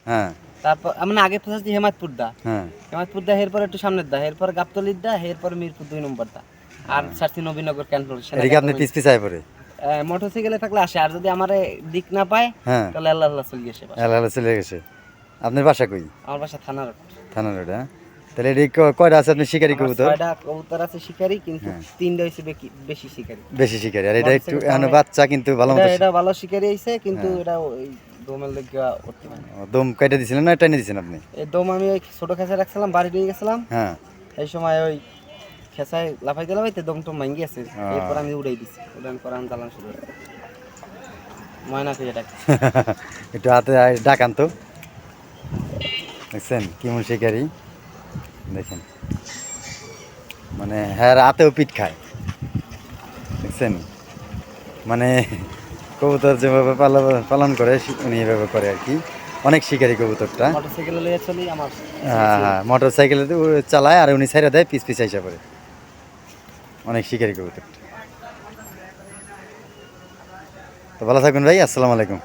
হ্যাঁ তারপর মানে আগে পৌঁছাচ্ছি হেমায়তপুর দা, হ্যাঁ হেমায়তপুর দা এরপর একটু সামনের দা, এরপর গাবতলির দা, এরপর মিরপুর 2 নম্বর দা, আর ছাড়ছি নবীনগর ক্যান্টন এদিকে আপনি পিস পিস আয় পড়ে। মোটরসাইকেলে থাকলে আসে, আর যদি আমার দিক না পায় হ্যাঁ তাহলে আল্লাহ আল্লাহ চলে গেছে বাসা। এলাকা চলে গেছে। আপনার বাসা কই? আমার বাসা থানার। থানা রোড। হ্যাঁ তাহলে এদিকে কয়টা আছে আপনি শিকারি আমার কবুতর? 6টা কবুতর আছে শিকারি, কিন্তু হ্যাঁ 3টা হইছে বেশি শিকারি। বেশি শিকারি, আর এটা একটু মোটরসাইকেল এখন সামনে বাচ্চা কিন্তু ভালো এটা মতো এটা ভালো শিকারি হইছে, কিন্তু হ্যাঁ এটা ওই দোমের লেগা উঠতে পারে না। দম কেটে দিছিলেন না টেনে দিছেন আপনি? এই দম আমি ওই ছোট খেঁচা রাখছিলাম, বাড়ি নিয়ে গেছিলাম, হ্যাঁ এই সময় ওই খেঁচায় লাফাইতে লাফাইতে দম টম ভাঙ্গি গেছে, এরপর আমি উড়াই দিছি, উড়ান করান চালান শুরু করে ময়না খুঁজে ডাকি। একটু হাতে ডাকান তো, দেখছেন কেমন শিকারি, দেখেন মানে হ্যাঁ রাতেও পিঠ খায়, দেখছেন মানে কবুতর যেভাবে পালন করে উনি এভাবে করে আর কি, অনেক শিকারি কবুতরটা। মোটরসাইকেলে লইয়া চলি আমার হ্যাঁ হ্যাঁ মোটর সাইকেলে চালায় আর উনি ছাইড়া দেয় পিস পিস আইসা পড়ে, অনেক শিকারি কবুতরটা। তো ভালো থাকবেন ভাই, আসসালামু আলাইকুম।